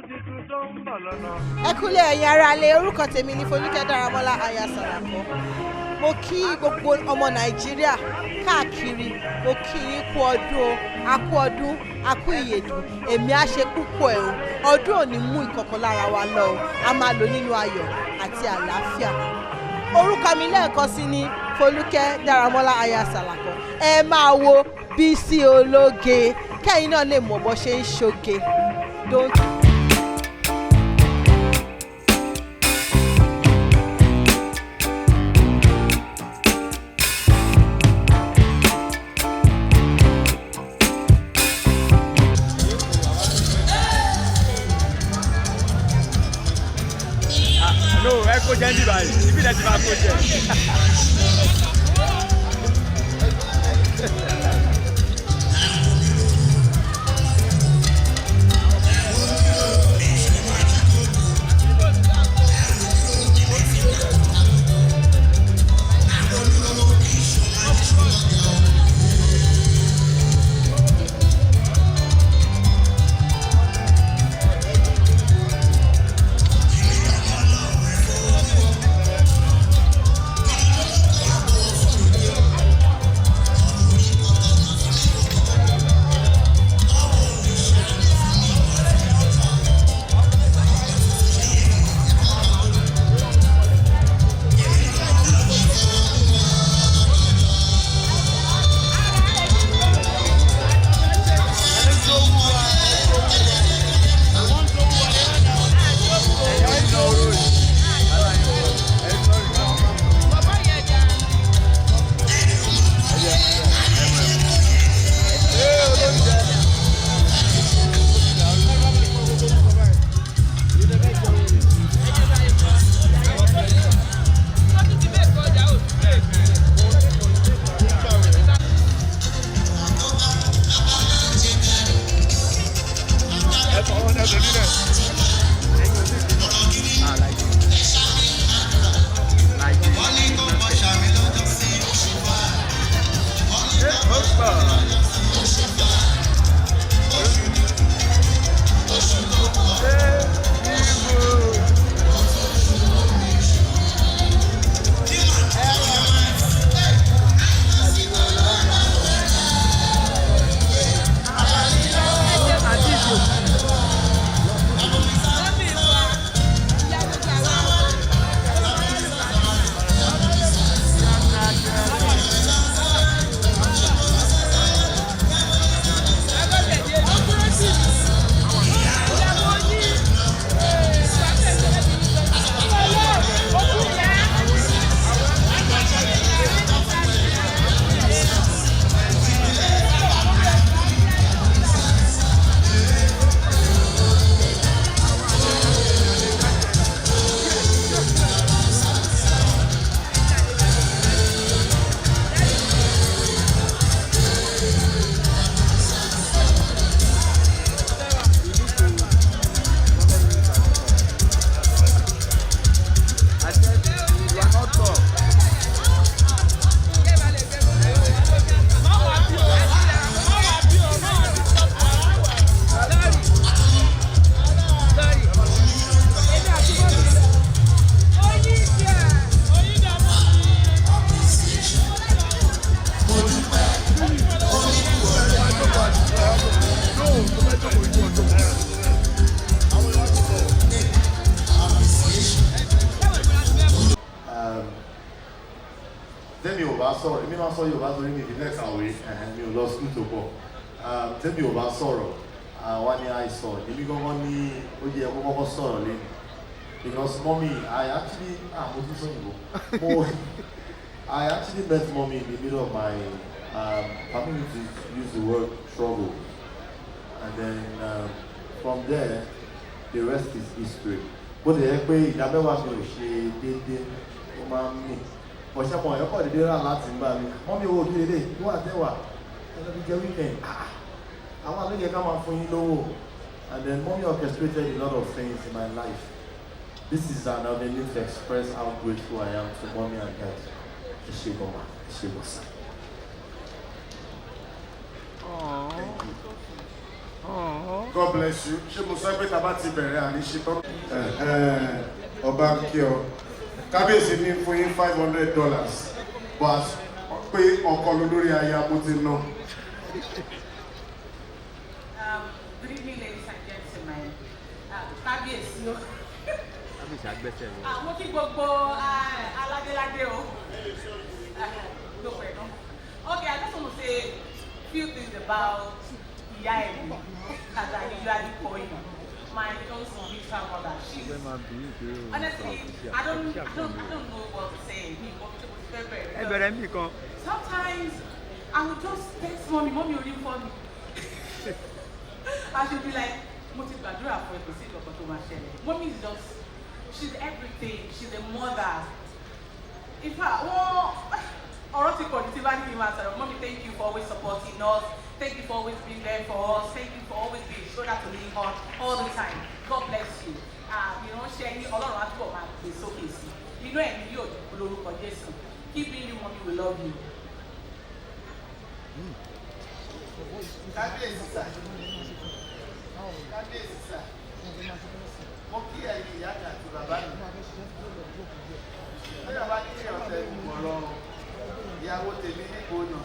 Ẹ kúlẹ̀ ẹ̀yin ará ilé, orúkọ tèmi ni Folúkẹ́ Dáramọ́lá aya Sàràkọ́. Mo kí gbogbo ọmọ Nàìjíríà káàkiri, mo kí yín kú ọdún o, a kú ọdún, a kú ìyèdùn, èmi á ṣe púpọ̀ ẹ̀ o, ọdún ò ní mú ìkọ̀kọ̀ lára wa lọ o, a máa lò nínú ayọ̀ àti àlàáfíà. Orúkọ mi lẹ́ẹ̀kan sí ni Folúkẹ́ Dáramọ́lá aya Sàràkọ́. Ẹ máa wo Bisi Ologe kẹ́yìn náà lè mọ̀ bó ṣe ń ṣoge. No, ẹ kó jẹ́ níbà yìí, ibi náà ti máa kó jẹ́. Èmi máa sọ Yorùbá torí mi ìdílé kàwé mi ò lọ school tó pọ̀ tẹ́mi ò bá sọ̀rọ̀ wá ní àìsàn èmi gangan ní ó yẹ kó kọ́kọ́ sọ̀rọ̀ lẹ́nu because mommy I actually I actually met mommy in the middle of my permit me to use the word struggle, and then from there the rest is history. Bó ti yẹ pé ìdámẹ́wàá mi ò ṣe déédéé ó máa ń mì. Ọ̀sẹ̀ mọ̀ ẹ̀kọ́ dédé rà láti ń bá mi. Mọ́mí owó kí lédè ló wà tẹ́wà ẹlẹ́bí jẹ́ weekend. Àwọn àlejò ká máa fún yín lówó. And then mommy orchestrated a lot of things in my life. This is an avenue to express how grateful I am to mommy and dad. Ishigoma, Ishigosa. Thank you. God bless you. Ṣé mo sọ pé tá bá ti bẹ̀rẹ̀ àní ṣe tán? Ọba kí ọ. Kábíyèsí ní fún yín $500. But pé ọkọ lórí aya mo ti ná. Good evening, ladies and gentlemen. Kábíyèsí o. Kábíyèsí àgbẹ̀sẹ̀ mi. Mo kí gbogbo aládéládé o. Okay, I just want to say a few things about Ìyá Ẹ̀mí, as I usually call you. My own spiritual mother. She's honestly, I don't know what to say. Sometimes I would just text mommy only for me. I should be like, mommy is just, she's everything. She's a mother. In fact, mommy, thank you for always supporting us. Thank you for always being there for us. Thank you for always being shoulder to lean on all the time. God bless you. Sharing Ọlọ́run á túbọ̀ máa gbé sókè sí. Inú ẹ̀mí yóò lórúkọ Jésù. Keep being you, mommy, we love you. Kábíyèsí sà. Kábíyèsí sà. Mo kí ẹ̀yin ìyá mi àti bàbá mi. Bóyá bá ní kí ọ̀sẹ̀ ìmọ̀ràn ìyàwó tèmi níbo náà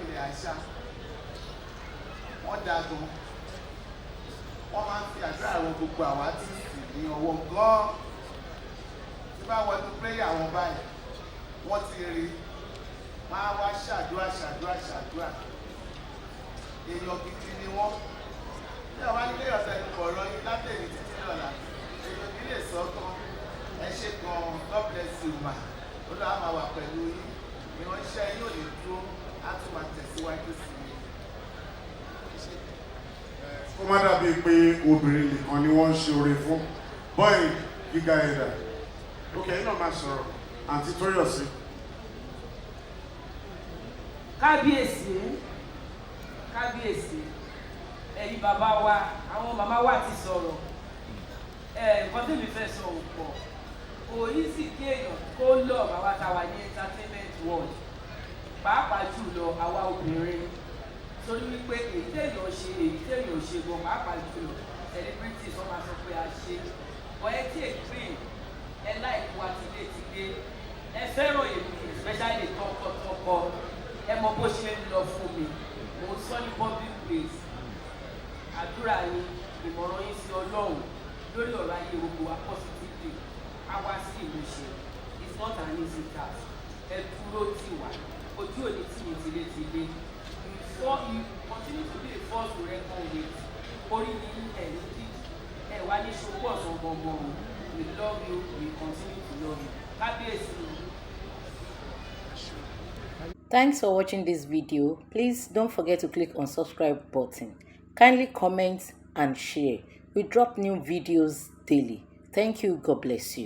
ilẹ̀ àṣà. Wọ́n dagun. Wọ́n máa ń fi àdúrà àwọn gbogbo àwọn àtìsí ní ọwọ́ gan-an. Tí bá wọnú prayer wọn báyìí, wọ́n ti rí. Máa wá ṣàdúrà. Èèyàn gidi ni wọ́n. Bí àwọn ilé ọ̀sẹ̀ ìkọ̀rọ̀ yín látẹ̀yìn títí lọ́la, èèyàn kì í lè sọ tán. Ẹ ṣe gan-an, God bless you ma. Olúwa máa wà pẹ̀lú yín. Ìránṣẹ́ yóò lè dúró, á tún máa tẹ̀síwájú sí i. Ó má dàbí pé obìnrin nìkan ni wọ́n ń ṣe oore fún. Bọ́ì gíga ẹ̀dà. Ókè, iná máa sọ̀rọ̀. Àǹtí Tóyọ̀sí. Kábíyèsí, ẹ̀yin bàbá wa, àwọn màmá wa ti sọ̀rọ̀. Nǹkan tí mi fẹ́ sọ ò pọ̀. Kò yí sì kí èèyàn kó lọ bàbá ta wà ní entertainment world. Pàápàá jùlọ àwa obìnrin. Torí wípé èyí téèyàn ṣe gan pàápàá jùlọ celebrities wọ́n máa sọ pé a ṣe. Wọ́n ẹ tí ègbé ẹ láìpẹ́ wa tìlé. Ẹ fẹ́ràn èmi especially tọkọtọkọ. Ẹ mọ bó ṣe ń lọ fún mi. Mo sọ ní public place. Àdúrà yín, ìmọ̀ràn yín sí Ọlọ́run lórí ọ̀rọ̀ ayé gbogbo wa positively. A wá sí ìmúṣẹ. It's not an easy task. Ẹ dúró tì wá. Ojú òní tì mí tìlé. Before you continue to be a force to reckon with, orí ni ẹ̀rí dì. Ẹ wá ní ṣokú ọ̀sán gbọ̀ngbọ̀n. We love you, we continue to love you. Kábíyèsí. Thanks for watching this video. Please don't forget to click on subscribe button. Kindly comment and share. We drop new videos daily. Thank you. God bless you.